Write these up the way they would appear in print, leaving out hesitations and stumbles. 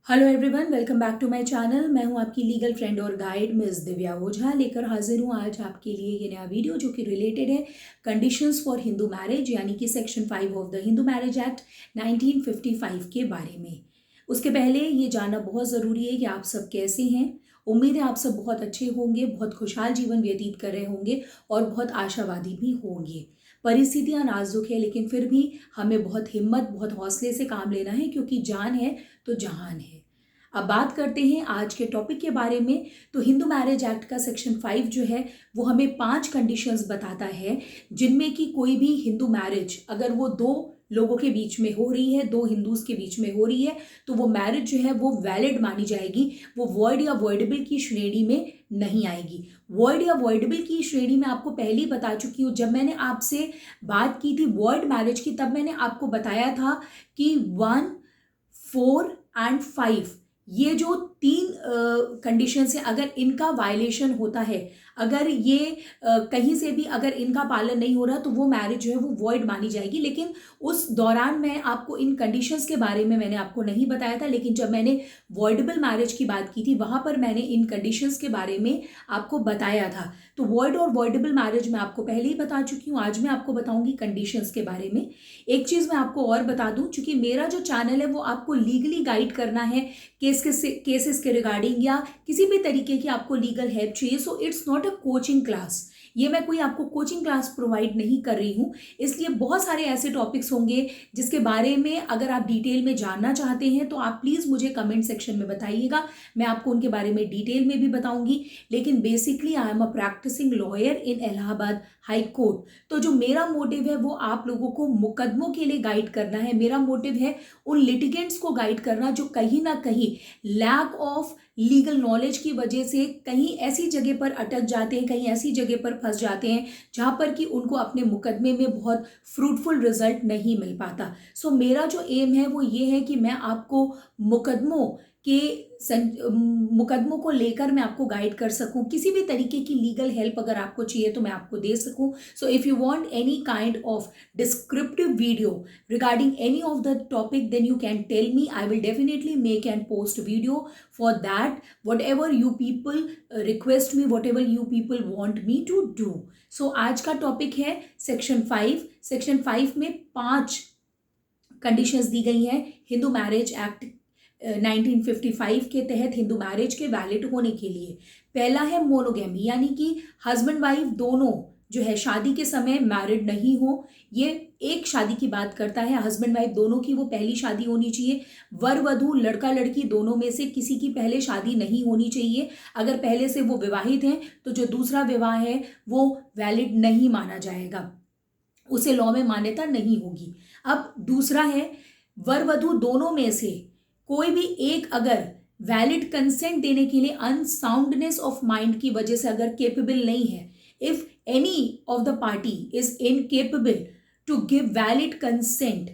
Hello everyone, welcome back to my channel. मैं हूं आपकी लीगल फ्रेंड और गाइड मिस दिव्या ओझा लेकर हाजिर हूं आज आपके लिए ये नया वीडियो जो कि रिलेटेड है कंडीशंस फॉर हिंदू मैरिज यानी कि section 5 of the Hindu marriage act 1955 के बारे में। उसके पहले ये जानना बहुत ज़रूरी है कि आप सब कैसे हैं। उम्मीद है आप सब बहुत अच्छे होंगे, बहुत खुशहाल जीवन व्यतीत कर रहे होंगे और बहुत आशावादी भी होंगे। परिस्थितियां नाजुक है लेकिन फिर भी हमें बहुत हिम्मत, बहुत हौसले से काम लेना है क्योंकि जान है तो जहान है। अब बात करते हैं आज के टॉपिक के बारे में। तो हिंदू मैरिज एक्ट का सेक्शन 5 जो है वो हमें 5 कंडीशंस बताता है जिनमें कि कोई भी हिंदू मैरिज अगर वो दो लोगों के बीच में हो रही है, दो हिंदूज के बीच में हो रही है, तो वो मैरिज जो है वो वैलिड मानी जाएगी। वो वॉइड या वॉइडेबल की श्रेणी में नहीं आएगी। वॉइड या वॉइडेबल की श्रेणी में आपको पहले ही बता चुकी हूँ। जब मैंने आपसे बात की थी वॉइड मैरिज की तब मैंने आपको बताया था कि 1, 4 एंड 5 ये जो तीन कंडीशंस है, अगर इनका वायलेशन होता है, अगर ये कहीं से भी अगर इनका पालन नहीं हो रहा तो वो मैरिज जो है वो वॉइड मानी जाएगी। लेकिन उस दौरान मैं आपको इन कंडीशंस के बारे में मैंने आपको नहीं बताया था। लेकिन जब मैंने वॉइडेबल मैरिज की बात की थी वहां पर मैंने इन कंडीशंस के बारे में आपको बताया था। तो वॉइड और वॉइडेबल मैरिज मैं आपको पहले ही बता चुकी हूँ। आज मैं आपको बताऊंगी कंडीशंस के बारे में। एक चीज मैं आपको और बता दूं, चूंकि मेरा जो चैनल है वो आपको लीगली गाइड करना है केसेस के रिगार्डिंग, या किसी भी तरीके की आपको लीगल हेल्प चाहिए। So it's not a coaching class. ये मैं कोई आपको कोचिंग क्लास प्रोवाइड नहीं कर रही हूँ। इसलिए बहुत सारे ऐसे टॉपिक्स होंगे जिसके बारे में अगर आप डिटेल में जानना चाहते हैं तो आप प्लीज़ मुझे कमेंट सेक्शन में बताइएगा। मैं आपको उनके बारे में डिटेल में भी बताऊंगी। लेकिन basically I am a practising lawyer in Allahabad high court. तो जो मेरा मोटिव है वो आप लोगों को मुकदमों के लिए गाइड करना है। मेरा मोटिव है उन लिटिगेंट्स को गाइड करना जो कहीं ना कहीं लैक ऑफ लीगल नॉलेज की वजह से कहीं ऐसी जगह पर अटक जाते हैं, कहीं ऐसी जगह पर फंस जाते हैं जहां पर कि उनको अपने मुकदमे में बहुत फ्रूटफुल रिजल्ट नहीं मिल पाता। सो मेरा जो एम है वो ये है कि मैं आपको मुकदमों के मुकदमों को लेकर मैं आपको गाइड कर सकूं। किसी भी तरीके की लीगल हेल्प अगर आपको चाहिए तो मैं आपको दे सकूं। So if you want any kind of descriptive video regarding any of the topic, then you can tell me. I will definitely make and post video for that, whatever you people request me, whatever you people want me to do. So आज का topic है section 5। Section 5 में 5 conditions दी गई हैं Hindu marriage act 1955 के तहत Hindu marriage के valid होने के लिए। पहला है मोनोगेमी, यानी कि हस्बैंड वाइफ दोनों जो है शादी के समय मैरिड नहीं हो। ये एक शादी की बात करता है, हस्बैंड वाइफ दोनों की वो पहली शादी होनी चाहिए। वर वधू लड़का लड़की दोनों में से किसी की पहले शादी नहीं होनी चाहिए। अगर पहले से वो विवाहित हैं तो जो दूसरा विवाह है वो वैलिड नहीं माना जाएगा, उसे लॉ में मान्यता नहीं होगी। अब दूसरा है वर वधू दोनों में से कोई भी एक अगर वैलिड कंसेंट देने के लिए अनसाउंडनेस ऑफ माइंड की वजह से अगर केपेबल नहीं है, if any of the party is incapable to give valid consent,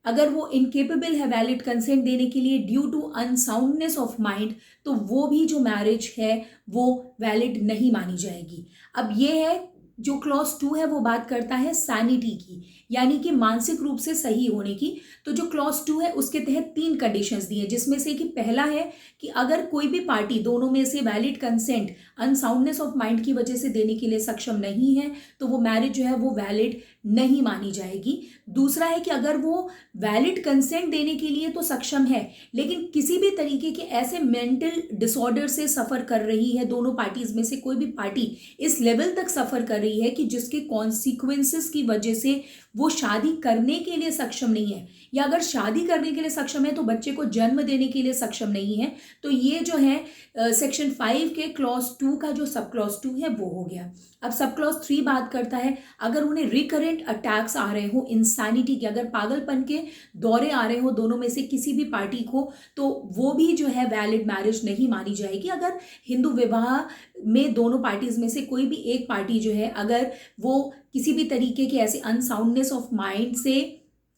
अगर वो इनकेपेबल है वैलिड कंसेंट देने के लिए due to unsoundness of mind, तो वो भी जो मैरिज है वो वैलिड नहीं मानी जाएगी। अब ये है जो क्लॉज 2 है वो बात करता है सैनिटी की, यानी कि मानसिक रूप से सही होने की। तो जो क्लॉज 2 है उसके तहत 3 कंडीशंस दी है, जिसमें से कि पहला है कि अगर कोई भी पार्टी दोनों में से valid consent unsoundness of mind की वजह से देने के लिए सक्षम नहीं है तो वो मैरिज जो है वो वैलिड नहीं मानी जाएगी। दूसरा है कि अगर वो वैलिड कंसेंट देने के लिए तो सक्षम है लेकिन किसी भी तरीके के ऐसे मेंटल डिसऑर्डर से सफर कर रही है, दोनों पार्टीज में से कोई भी पार्टी इस लेवल तक सफर कर रही है कि जिसके कॉन्सिक्वेंसेस की वजह से वो शादी करने के लिए सक्षम नहीं है, या अगर शादी करने के लिए सक्षम है तो बच्चे को जन्म देने के लिए सक्षम नहीं है, तो ये जो है सेक्शन 5 के क्लॉज 2 का जो सब क्लॉज 2 है वो हो गया। अब सब क्लॉज 3 बात करता है अगर उन्हें रिकरेंट अटैक्स आ रहे हो इंसानिटी के, अगर पागलपन के दौरे आ रहे हो दोनों में से किसी भी पार्टी को, तो वो भी जो है वैलिड मैरिज नहीं मानी जाएगी। अगर हिंदू विवाह में दोनों पार्टीज में से कोई भी एक पार्टी जो है अगर वो किसी भी तरीके के ऐसे अनसाउंडनेस ऑफ माइंड से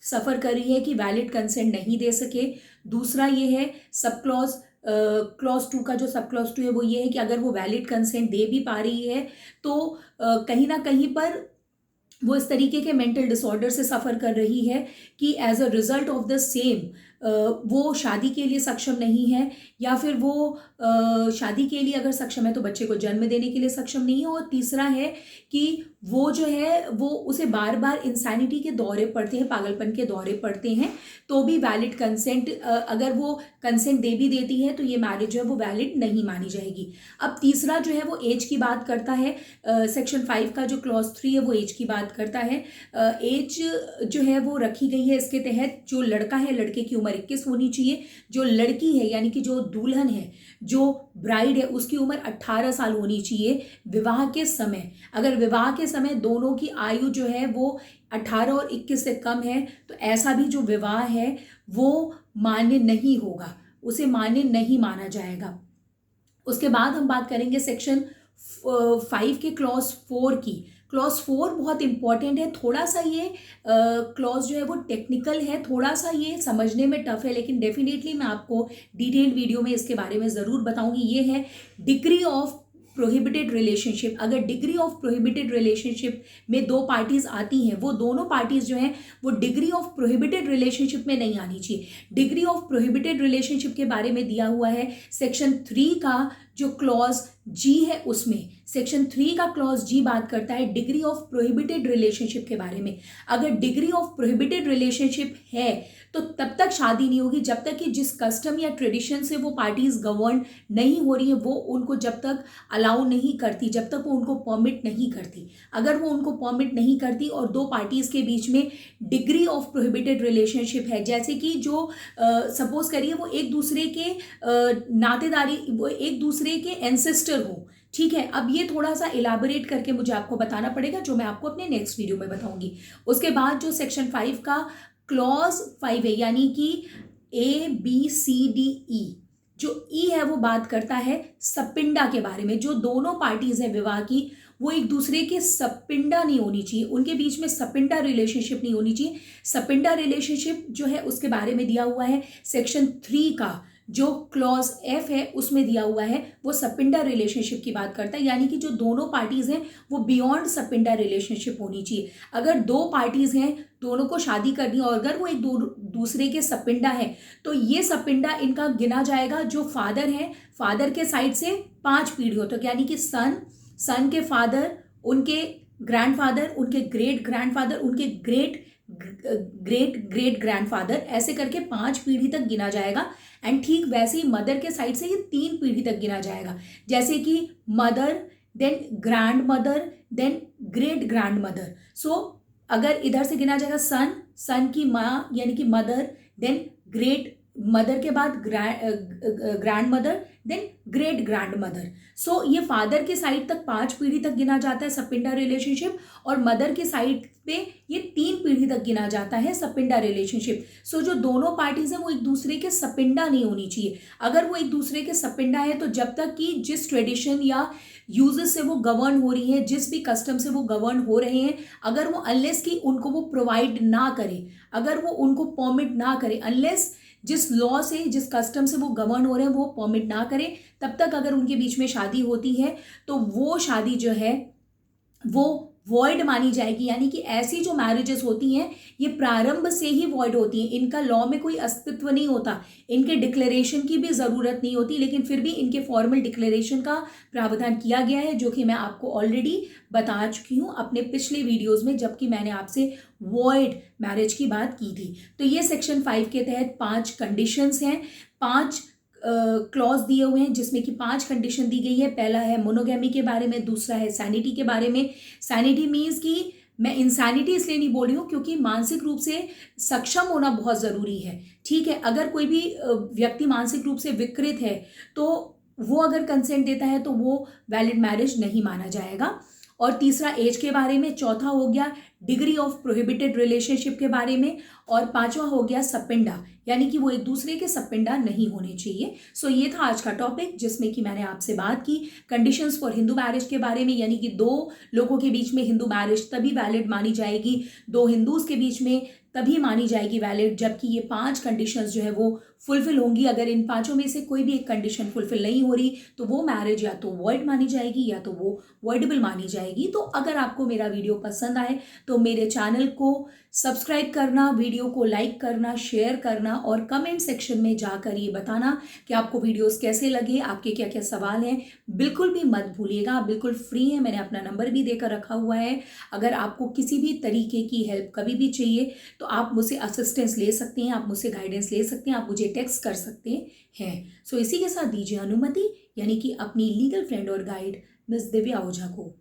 सफर कर रही है कि वैलिड कंसेंट नहीं दे सके। दूसरा ये है सब क्लॉज 2 का जो सब क्लॉज 2 है वो ये है कि अगर वो वैलिड कंसेंट दे भी पा रही है तो कहीं ना कहीं पर वो इस तरीके के मेंटल डिसऑर्डर से सफ़र कर रही है कि as a result of the same वो शादी के लिए सक्षम नहीं है, या फिर वो शादी के लिए अगर सक्षम है तो बच्चे को जन्म देने के लिए सक्षम नहीं है। और तीसरा है कि वो जो है वो उसे बार बार इंसैनिटी के दौरे पड़ते हैं, पागलपन के दौरे पड़ते हैं, तो भी वैलिड कंसेंट, अगर वो कंसेंट दे भी देती है तो ये मैरिज जो है वो वैलिड नहीं मानी जाएगी। अब तीसरा जो है वो एज की बात करता है। सेक्शन 5 का जो क्लॉज 3 है वो एज की बात करता है। एज जो है वो रखी गई है इसके तहत, जो लड़का है लड़के की उम्र 21 होनी चाहिए, जो लड़की है यानी कि जो दुल्हन है, जो ब्राइड है, उसकी उम्र 18 साल होनी चाहिए विवाह के समय। अगर विवाह के समय दोनों की आयु जो है वो 18 और 21 से कम है तो ऐसा भी जो विवाह है वो मान्य नहीं होगा, उसे मान्य नहीं माना जाएगा। उसके बाद हम बात करेंगे सेक्शन 5 के क्लॉज 4 की। क्लॉज 4 बहुत इंपॉर्टेंट है। थोड़ा सा ये क्लॉज जो है वो टेक्निकल है, थोड़ा सा ये समझने में टफ है, लेकिन डेफिनेटली मैं आपको डिटेल्ड वीडियो में इसके बारे में ज़रूर बताऊंगी। ये है डिग्री ऑफ प्रोहिबिटेड रिलेशनशिप। अगर डिग्री ऑफ प्रोहिबिटेड रिलेशनशिप में दो पार्टीज आती हैं, वो दोनों पार्टीज जो हैं वो डिग्री ऑफ प्रोहिबिटेड रिलेशनशिप में नहीं आनी चाहिए। डिग्री ऑफ प्रोहिबिटेड रिलेशनशिप के बारे में दिया हुआ है सेक्शन 3 का जो क्लॉज जी है उसमें। सेक्शन 3 का क्लॉज जी बात करता है डिग्री ऑफ प्रोहिबिटेड रिलेशनशिप के बारे में। अगर डिग्री ऑफ प्रोहिबिटेड रिलेशनशिप है तो तब तक शादी नहीं होगी जब तक कि जिस कस्टम या ट्रेडिशन से वो पार्टीज गवर्न नहीं हो रही है वो उनको जब तक अलाउ नहीं करती, जब तक वो उनको परमिट नहीं करती। अगर वो उनको परमिट नहीं करती और दो पार्टीज के बीच में डिग्री ऑफ प्रोहिबिटेड रिलेशनशिप है, जैसे कि जो सपोज करिए वो एक दूसरे के नातेदारी, वो एक दूसरे के एंसेस्टर हो, ठीक है। अब ये थोड़ा सा इलाबोरेट करके मुझे आपको बताना पड़ेगा, जो मैं आपको अपने नेक्स्ट वीडियो में बताऊंगी। उसके बाद जो सेक्शन 5 का क्लॉज 5 है, यानी कि ABCDE, जो ई है वो बात करता है सपिंडा के बारे में। जो दोनों पार्टीज हैं विवाह की वो एक दूसरे के सपिंडा नहीं होनी चाहिए, उनके बीच में सपिंडा रिलेशनशिप नहीं होनी चाहिए। सपिंडा रिलेशनशिप जो है उसके बारे में दिया हुआ है सेक्शन 3 का जो क्लॉज F है उसमें दिया हुआ है, वो सपिंडा रिलेशनशिप की बात करता है, यानी कि जो दोनों पार्टीज हैं वो बियॉन्ड सपिंडा रिलेशनशिप होनी चाहिए। अगर दो पार्टीज हैं, दोनों को शादी करनी और अगर वो एक दूसरे के सपिंडा है तो ये सपिंडा इनका गिना जाएगा। जो फादर है, फादर के साइड से 5 पीढ़ियों तक, यानी कि सन के फादर, उनके ग्रैंडफादर, उनके ग्रेट ग्रैंडफादर, उनके ग्रेट ग्रेट ग्रैंडफादर, ऐसे करके 5 पीढ़ी तक गिना जाएगा। एंड ठीक वैसे ही मदर के साइड से ये 3 पीढ़ी तक गिना जाएगा, जैसे कि mother, then grand mother, then great grand mother. So अगर इधर से गिना जाएगा सन की माँ यानी कि मदर, देन ग्रेट मदर के बाद grand mother, then great grand mother. So ये फादर के साइड तक 5 पीढ़ी तक गिना जाता है सपिंडा रिलेशनशिप, और मदर के साइड पे ये 3 पीढ़ी तक गिना जाता है सपिंडा रिलेशनशिप। सो जो दोनों पार्टीज हैं वो एक दूसरे के सपिंडा नहीं होनी चाहिए। अगर वो एक दूसरे के सपिंडा है तो जब तक कि जिस ट्रेडिशन या यूजेस से वो गवर्न हो रही है, जिस भी कस्टम से वो गवर्न हो रहे हैं, अगर वो अनलेस कि उनको वो प्रोवाइड ना करे, अगर वो उनको परमिट ना करे, अनलेस जिस लॉ से, जिस कस्टम से वो गवर्न हो रहे हैं वो परमिट ना करे, तब तक अगर उनके बीच में शादी होती है तो वो शादी जो है वो वॉइड मानी जाएगी। यानी कि ऐसी जो मैरिजेस होती हैं ये प्रारंभ से ही वॉइड होती हैं, इनका लॉ में कोई अस्तित्व नहीं होता, इनके डिक्लेरेशन की भी ज़रूरत नहीं होती, लेकिन फिर भी इनके फॉर्मल डिक्लेरेशन का प्रावधान किया गया है, जो कि मैं आपको ऑलरेडी बता चुकी हूँ अपने पिछले वीडियोज़ में, जबकि मैंने आपसे वॉइड मैरिज की बात की थी। तो ये सेक्शन 5 के तहत 5 कंडीशंस हैं, 5 क्लॉज दिए हुए हैं, जिसमें कि 5 कंडीशन दी गई है। पहला है मोनोगैमी के बारे में, दूसरा है सैनिटी के बारे में। सैनिटी मीन्स कि मैं इंसैनिटी इसलिए नहीं बोल रही हूँ क्योंकि मानसिक रूप से सक्षम होना बहुत ज़रूरी है, ठीक है। अगर कोई भी व्यक्ति मानसिक रूप से विकृत है तो वो अगर कंसेंट देता है तो वो वैलिड मैरिज नहीं माना जाएगा। और तीसरा एज के बारे में, चौथा हो गया डिग्री ऑफ प्रोहिबिटेड रिलेशनशिप के बारे में, और 5वां हो गया सपिंडा, यानी कि वो एक दूसरे के सपिंडा नहीं होने चाहिए। सो ये था आज का टॉपिक, जिसमें कि मैंने आपसे बात की कंडीशंस फॉर हिंदू मैरिज के बारे में, यानी कि 2 लोगों के बीच में हिंदू मैरिज तभी वैलिड मानी जाएगी, 2 हिंदूज के बीच में तभी मानी जाएगी वैलिड, जबकि ये 5 कंडीशंस जो है वो फुलफिल होंगी। अगर इन 5 में से कोई भी एक कंडीशन फुलफिल नहीं हो रही तो वो मैरिज या तो वॉइड मानी जाएगी या तो वो वॉइडेबल मानी जाएगी। तो अगर आपको मेरा वीडियो पसंद आए तो मेरे चैनल को सब्सक्राइब करना, वीडियो को लाइक करना, शेयर करना और कमेंट सेक्शन में जाकर ये बताना कि आपको वीडियोस कैसे लगे, आपके क्या क्या सवाल हैं। बिल्कुल भी मत भूलिएगा, आप बिल्कुल फ्री हैं, मैंने अपना नंबर भी देकर रखा हुआ है। अगर आपको किसी भी तरीके की हेल्प कभी भी चाहिए तो आप मुझसे असिस्टेंस ले सकते हैं, आप मुझसे गाइडेंस ले सकते हैं, आप मुझे टेक्स्ट कर सकते हैं। सो इसी के साथ दीजिए अनुमति, यानी कि अपनी लीगल फ्रेंड और गाइड मिस दिव्या ओझा को